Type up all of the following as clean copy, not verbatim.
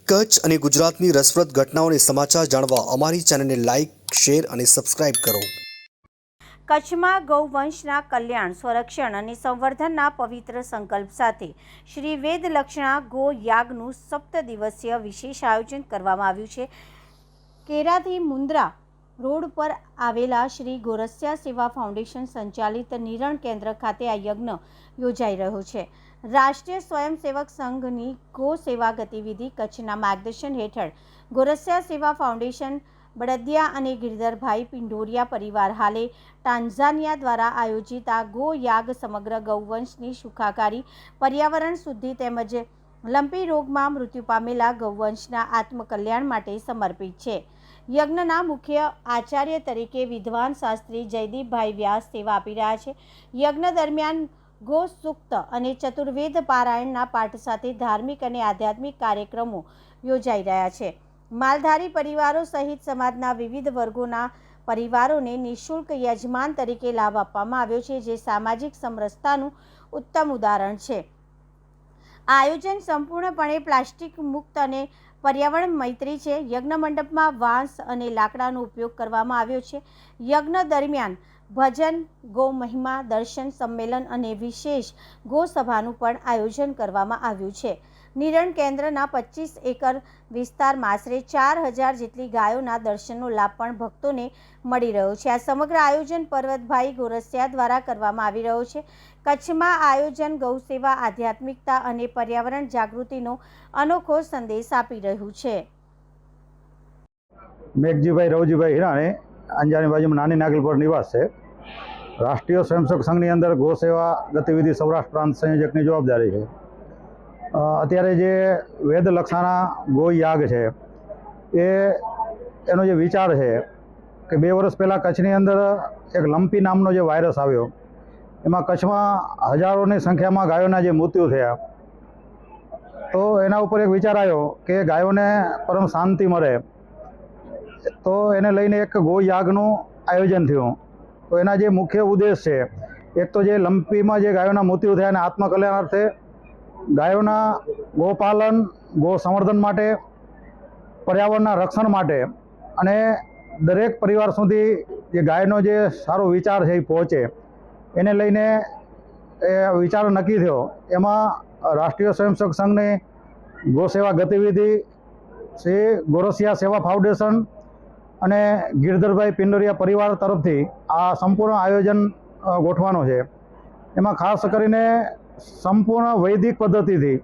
કચ્છ અને ગુજરાતની રસપ્રદ ઘટનાઓને સમાચાર જાણવા અમારી ચેનલને લાઇક, શેર અને સબસ્ક્રાઇબ કરો. કચ્છમાં ગૌવંશના કલ્યાણ, સંરક્ષણ અને સંવર્ધનના પવિત્ર સંકલ્પ સાથે શ્રી વેદલક્ષણા ગો યાગનું 7 દિવસીય વિશેષ આયોજન કરવામાં આવ્યું છે. કેરાથી મુન્દ્રા રોડ પર આવેલા શ્રી ગોરસિયા સેવા ફાઉન્ડેશન સંચાલિત નિરણ કેન્દ્ર ખાતે આ યજ્ઞ યોજાઈ રહ્યો છે. રાષ્ટ્રીય સ્વયંસેવક સંઘની ગો સેવા ગતિવિધિ કચ્છના માર્ગદર્શન હેઠળ ગોરસિયા સેવા ફાઉન્ડેશન, બળદિયા અને ગિરધરભાઈ પિંડોરિયા પરિવાર હાલે ટાન્ઝાનિયા દ્વારા આયોજિત આ ગો યાગ સમગ્ર ગૌવંશની સુખાકારી, પર્યાવરણ શુદ્ધિ તેમજ લંપી રોગમાં મૃત્યુ પામેલા ગૌવંશના આત્મકલ્યાણ માટે સમર્પિત છે. યજ્ઞના મુખ્ય આચાર્ય તરીકે વિદ્વાન શાસ્ત્રી જયદીપભાઈ વ્યાસ સેવા આપી રહ્યા છે. યજ્ઞ દરમિયાન ગો સૂક્ત અને ચતુર્વેદ પારાયણના પાઠ સાથે ધાર્મિક અને આધ્યાત્મિક કાર્યક્રમો યોજાઈ રહ્યા છે. માલધારી પરિવારો સહિત સમાજના વિવિધ વર્ગોના પરિવારોને નિઃશુલ્ક યજમાન તરીકે લાભ આપવામાં આવ્યો છે, જે સામાજિક સમરસતાનું ઉત્તમ ઉદાહરણ છે. આ આયોજન સંપૂર્ણપણે પ્લાસ્ટિક મુક્ત અને પર્યાવરણ મૈત્રી છે. યજ્ઞ મંડપમાં વાંસ અને લાકડાનો ઉપયોગ કરવામાં આવ્યો છે. યજ્ઞ દરમિયાન ભજન, ગો મહિમા, દર્શન, સંમેલન અને વિશેષ ગો સભાનું પણ આયોજન કરવામાં આવ્યું છે. નિરણ કેન્દ્રના 25 એકર વિસ્તારમાં આશરે 4000 જેટલી ગાયોના દર્શનનો લાભ પણ ભક્તોને મળી રહ્યો છે. આ સમગ્ર આયોજન પર્વતભાઈ ગોરસિયા દ્વારા કરવામાં આવી રહ્યો છે. કચ્છમાં આયોજન ગૌસેવા, આધ્યાત્મિકતા અને પર્યાવરણ જાગૃતિનો અનોખો સંદેશ આપી રહ્યું છે. મેઘજીભાઈ રવજીભાઈ હિરાણી, અંજારની બાજુમાં નાની નાગલપુર નિવાસ છે. રાષ્ટ્રીય સ્વયંસેવક સંઘની અંદર ગો સેવા ગતિવિધિ સૌરાષ્ટ્ર પ્રાંત સંયોજકની જવાબદારી છે. અત્યારે જે વેદલક્ષણા ગો યાગ છે એનો જે વિચાર છે કે 2 વર્ષ પહેલાં કચ્છની અંદર એક લંપી નામનો જે વાયરસ આવ્યો, એમાં કચ્છમાં હજારોની સંખ્યામાં ગાયોના જે મૃત્યુ થયા, તો એના ઉપર એક વિચાર આવ્યો કે ગાયોને પરમ શાંતિ મળે, તો એને લઈને એક ગો યાગનું આયોજન થયું. તો એના જે મુખ્ય ઉદ્દેશ છે, એક તો જે લંપીમાં જે ગાયોના મૃત્યુ થયા અને આત્મકલ્યાણ અર્થે ગાયોના ગોપાલન, ગો સંવર્ધન માટે, પર્યાવરણના રક્ષણ માટે અને દરેક પરિવાર સુધી જે ગાયનો જે સારો વિચાર છે એ પહોંચે, એને લઈને એ વિચાર નક્કી થયો. એમાં રાષ્ટ્રીય સ્વયંસેવક સંઘની ગો સેવા ગતિવિધિ, શ્રી ગોરસિયા સેવા ફાઉન્ડેશન અને ગિરધરભાઈ પિંડોરિયા પરિવાર તરફથી આ સંપૂર્ણ આયોજન ગોઠવાનું છે. એમાં ખાસ કરીને સંપૂર્ણ વૈદિક પદ્ધતિથી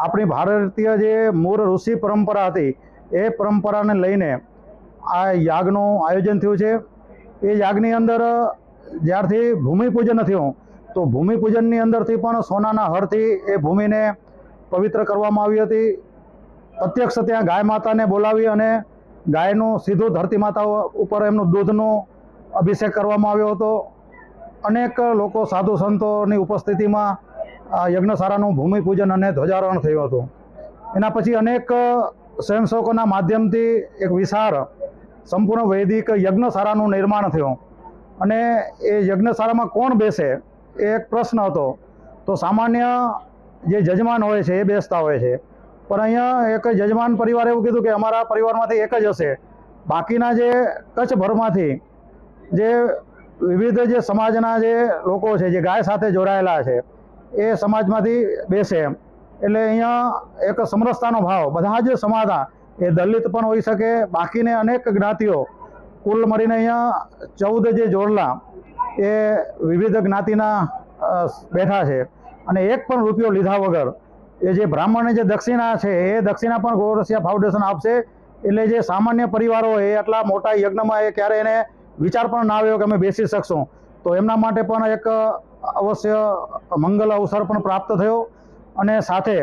આપણી ભારતીય જે મૂળ ઋષિ પરંપરા હતી એ પરંપરાને લઈને આ યાગનું આયોજન થયું છે. એ યાગની અંદર જ્યારથી ભૂમિપૂજન થયું, તો ભૂમિપૂજનની અંદરથી પણ સોનાના હરથી એ ભૂમિને પવિત્ર કરવામાં આવી હતી. પ્રત્યક્ષ ત્યાં ગાય માતાને બોલાવી અને ગાયનું સીધું ધરતી માતા ઉપર એમનું દૂધનો અભિષેક કરવામાં આવ્યો હતો. અનેક લોકો, સાધુ સંતોની ઉપસ્થિતિમાં યજ્ઞશાળાનું ભૂમિપૂજન અને ધ્વજારોહણ થયું હતું. એના પછી અનેક સ્વયંસેવકોના માધ્યમથી એક વિશાળ સંપૂર્ણ વૈદિક યજ્ઞશાળાનું નિર્માણ થયું. અને એ યજ્ઞશાળામાં કોણ બેસે એ એક પ્રશ્ન હતો. તો સામાન્ય જે જજમાન હોય છે એ બેસતા હોય છે, પણ અહીંયા એક જજમાન પરિવારે એવું કીધું કે અમારા પરિવારમાંથી એક જ હશે. બાકીના જે કચ્છભરમાંથી જે વિવિધ જે સમાજના જે લોકો છે, જે ગાય સાથે જોડાયેલા છે, એ સમાજમાંથી બેસે. એટલે અહીંયા એક સમરસતાનો ભાવ, બધા જ સમાજના, એ દલિત પણ હોઈ શકે, બાકીને અનેક જ્ઞાતિઓ, કુલ મળીને અહીંયા 14 જે જોડલા એ વિવિધ જ્ઞાતિના બેઠા છે. અને એક પણ રૂપિયો લીધા વગર એ જે બ્રાહ્મણની જે દક્ષિણા છે એ દક્ષિણા પણ ગોરસિયા ફાઉન્ડેશન આપશે. એટલે જે સામાન્ય પરિવારો એ આટલા મોટા યજ્ઞમાં એ ક્યારે એને વિચાર પણ ના આવ્યો કે અમે બેસી શકશું, તો એમના માટે પણ એક અવશ્ય મંગલ અવસર પણ પ્રાપ્ત થયો. અને સાથે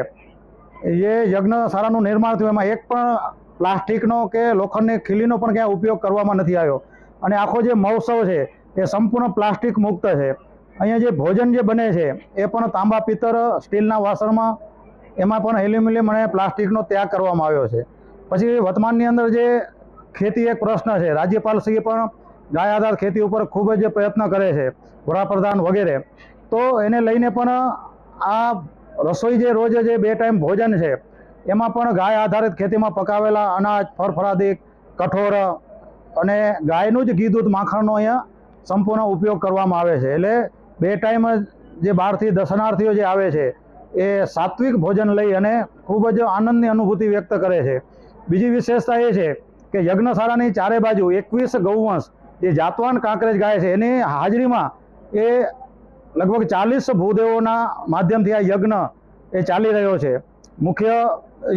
એ યજ્ઞશાળાનું નિર્માણ થયું, એમાં એક પણ પ્લાસ્ટિકનો કે લોખંડની ખીલીનો પણ ક્યાંય ઉપયોગ કરવામાં નથી આવ્યો. અને આખો જે મહોત્સવ છે એ સંપૂર્ણ પ્લાસ્ટિક મુક્ત છે. અહીંયા જે ભોજન જે બને છે એ પણ તાંબા, પિત્તળ, સ્ટીલના વાસણમાં, એમાં પણ એલ્યુમિનિયમ અને પ્લાસ્ટિકનો ત્યાગ કરવામાં આવ્યો છે. પછી વર્તમાનની અંદર જે ખેતી એક પ્રશ્ન છે, રાજ્યપાલશ્રીએ પણ ગાય આધાર ખેતી ઉપર ખૂબ જ પ્રયત્ન કરે છે, વડાપ્રધાન વગેરે. તો એને લઈને પણ આ રસોઈ જે રોજ જે 2 ટાઈમ ભોજન છે એમાં પણ ગાય આધારિત ખેતીમાં પકાવેલા અનાજ, ફળફળાદી, કઠોળ અને ગાયનું જ ઘી દૂધ માખણનો અહીંયા સંપૂર્ણ ઉપયોગ કરવામાં આવે છે. એટલે 2 ટાઈમ જે બહારથી દર્શનાર્થીઓ જે આવે છે એ સાત્વિક ભોજન લઈ અને ખૂબ જ આનંદની અનુભૂતિ વ્યક્ત કરે છે. બીજી વિશેષતા એ છે કે યજ્ઞશાળાની ચારે બાજુ 21 ગૌવંશ જે જાતવાન કાંકરેજ ગાય છે એની હાજરીમાં એ લગભગ 40 ભૂદેવોના માધ્યમથી આ યજ્ઞ એ ચાલી રહ્યો છે. મુખ્ય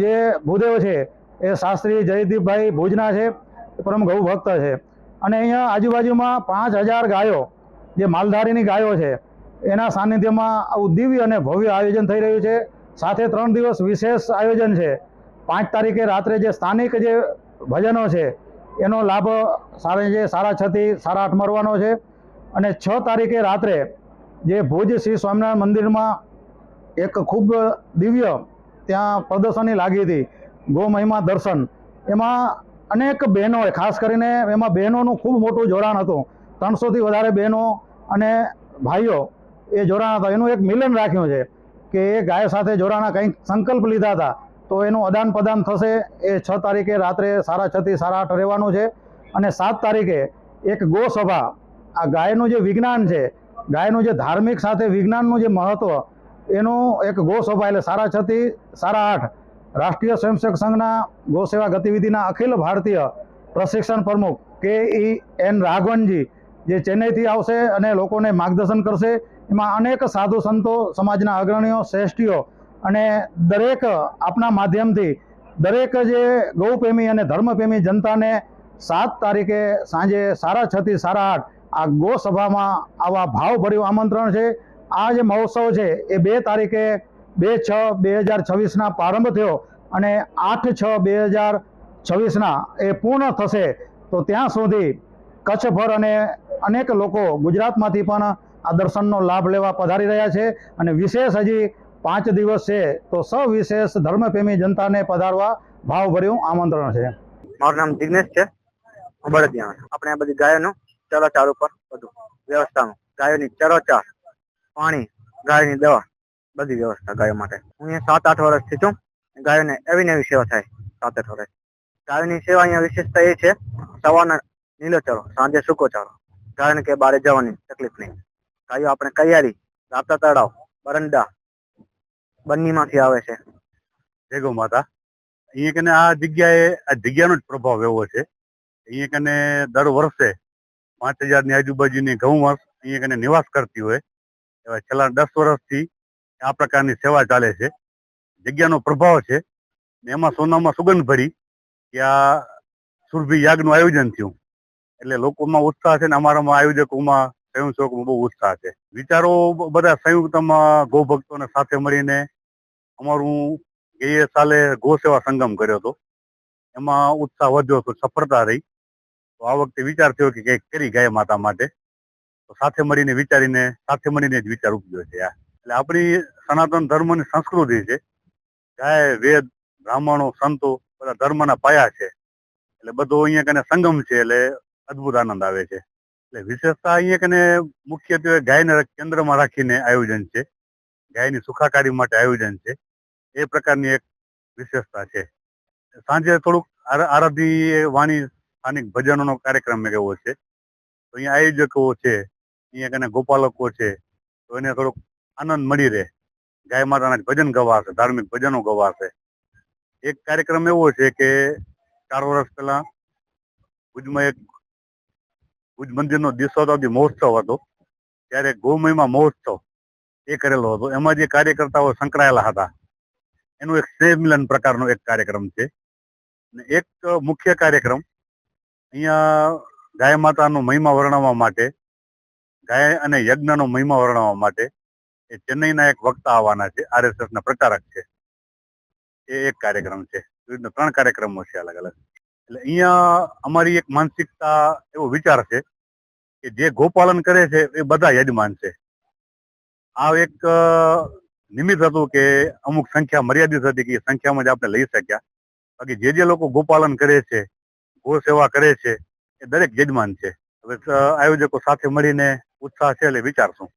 જે ભૂદેવ છે એ શાસ્ત્રી જયદીપભાઈ ભુજના છે, એ પરમ ગૌ ભક્ત છે. અને અહીંયા આજુબાજુમાં 5000 ગાયો જે માલધારીની ગાયો છે એના સાનિધ્યમાં આવું દિવ્ય અને ભવ્ય આયોજન થઈ રહ્યું છે. સાથે 3 દિવસ વિશેષ આયોજન છે. 5 તારીખે રાત્રે જે સ્થાનિક જે ભજનો છે એનો લાભ જે 6:30 થી 8:30 મળવાનો છે. અને 6 તારીખે રાત્રે જે ભુજ શ્રી સ્વામિનારાયણ મંદિરમાં એક ખૂબ દિવ્ય ત્યાં પ્રદર્શની લાગી હતી, ગો મહિમા દર્શન. એમાં અનેક બહેનોએ, ખાસ કરીને એમાં બહેનોનું ખૂબ મોટું જોડાણ હતું. 300થી વધારે બહેનો અને ભાઈઓ એ જોડાણ હતા. એનું એક મિલન રાખ્યું છે કે એ ગાય સાથે જોડાણા કંઈક સંકલ્પ લીધા હતા તો એનું આદાન પ્રદાન થશે. એ 6 તારીખે રાત્રે 6:30 થી 8:30 રહેવાનું છે. અને 7 તારીખે એક ગોસભા, આ ગાયનું જે વિજ્ઞાન છે, ગાયનું જે ધાર્મિક સાથે વિજ્ઞાનનું જે મહત્વ, એનું એક ગોસભા એટલે 6:30 થી 8:30 રાષ્ટ્રીય સ્વયંસેવક સંઘના ગૌસેવા ગતિવિધિના અખિલ ભારતીય પ્રશિક્ષણ પ્રમુખ KEN રાઘવનજી જે ચેન્નઈથી આવશે અને લોકોને માર્ગદર્શન કરશે. એમાં અનેક સાધુ સંતો, સમાજના અગ્રણીઓ, શ્રેષ્ઠીઓ અને દરેક આપના માધ્યમથી દરેક જે ગૌપ્રેમી અને ધર્મપ્રેમી જનતાને 7 તારીખે સાંજે 6:30 થી 8:30 આ ગોસભામાં આવા ભાવભર્યું આમંત્રણ છે. આ જે મહોત્સવ છે એ 2 તારીખે 2/6/2026ના પ્રારંભ થયો અને 8/6/2026ના એ પૂર્ણ થશે. તો ત્યાં સુધી કચ્છભર અને અનેક લોકો ગુજરાતમાંથી પણ આ દર્શનનો લાભ લેવા પધારી રહ્યા છે. અને વિશેષ હજી 5 દિવસ છે તો સવિશેષ ધર્મપ્રેમી જનતાને પધારવા ભાવભર્યું આમંત્રણ છે. મારું નામ જિગ્નેશ છે, હું બળદિયા. આપણે આ બધી ગાયોનું ચરોચાર ઉપર બધું વ્યવસ્થાનું, ગાયોની ચરોચાર, પાણી, ગાયની દવા, બધી વ્યવસ્થા ગાયો માટે. હું અહીંયા 7-8 વર્ષથી છું. ગાયોને એવી ને એવી સેવા થાય 7-8 વર્ષ. ગાયોની સેવા અહીંયા વિશેષતા એ છે, સવારના લીલો ચારો, સાંજે સૂકો ચારો. ગાયોને કે બારે જવાની તકલીફ નહીં. ગાયો આપણે કૈયારી, રાતા તળાવ, બરંડા બંનીમાંથી આવે છે. જય ગૌ માતા. અહીંયા કને આ જગ્યાનો જ પ્રભાવ એવો છે. અહીંયા કને દર વર્ષે 5000ની આજુબાજુની ગૌવંશ અહીંયા કને નિવાસ કરતી હોય. એવા છેલ્લા 10 વર્ષથી આ પ્રકારની સેવા ચાલે છે. જગ્યાનો પ્રભાવ છે. એમાં સોનામાં સુગંધ ભરી કે આ સુરભી યાગનું આયોજન થયું એટલે લોકોમાં ઉત્સાહ છે ને અમારામાં આયોજકોમાં, સ્વયંસેવકોમાં બહુ ઉત્સાહ છે. વિચારો બધા સંયુક્તમાં ગૌ ભક્તોને સાથે મળીને અમારું ગયે સાલે ગૌ સેવા સંગમ કર્યો હતો. એમાં ઉત્સાહ વધ્યો હતો, સફળતા રહી. તો આ વખતે વિચાર થયો કે કંઈક કરી ગાય માતા માટે. તો સાથે મળીને વિચારીને સાથે મળીને જ વિચાર ઉપજ્યો છે. એટલે આપણી સનાતન ધર્મની સંસ્કૃતિ છે. ગાય, વેદ, બ્રાહ્મણો, સંતો બધા ધર્મના પાયા છે. એટલે બધો અહીંયા કને સંગમ છે એટલે અદ્ભુત આનંદ આવે છે. એટલે વિશેષતા અહીંયા કને મુખ્યત્વે ગાયને કેન્દ્રમાં રાખીને આયોજન છે. ગાયની સુખાકારી માટે આયોજન છે. એ પ્રકારની એક વિશેષતા છે. સાંજે થોડુંક આરાધી વાણી, સ્થાનિક ભજનોનો કાર્યક્રમ એવો છે. તો અહીંયા આયોજકો છે, અહીંયા કને ગોપાલકો છે, તો એને થોડોક આનંદ મળી રહે. ગાય માતાના ભજન ગવાશે, ધાર્મિક ભજનો ગવાશે. એક કાર્યક્રમ એવો છે કે 4 વર્ષ પહેલા ભુજમાં એક ભુજ મંદિરનો દિશોત્સવ મહોત્સવ હતો. ત્યારે ગૌમહિમા મહોત્સવ એ કરેલો હતો. એમાં જે કાર્યકર્તાઓ સંકળાયેલા હતા એનું એક સ્નેહ મિલન પ્રકારનો એક કાર્યક્રમ છે. અને એક મુખ્ય કાર્યક્રમ અહીંયા ગાય માતાનો મહિમા વર્ણવવા માટે, ગાય અને યજ્ઞનો મહિમા વર્ણવવા માટે એ ચેન્નઈના એક વક્તા આવવાના છે, RSSના પ્રચારક છે. એ એક કાર્યક્રમ છે. એવી રીતના 3 કાર્યક્રમો છે અલગ અલગ. એટલે અહીંયા અમારી એક માનસિકતા એવો વિચાર છે કે જે ગોપાલન કરે છે એ બધા યજમાન છે. આ એક નિમિત્ત હતું કે અમુક સંખ્યા મર્યાદિત હતી કે એ સંખ્યામાં જ આપણે લઈ શક્યા. બાકી જે લોકો ગોપાલન કરે છે, ગો સેવા કરે છે એ દરેક યજમાન છે. હવે આયોજકો સાથે મળીને ઉત્સાહ છે એટલે વિચારશું.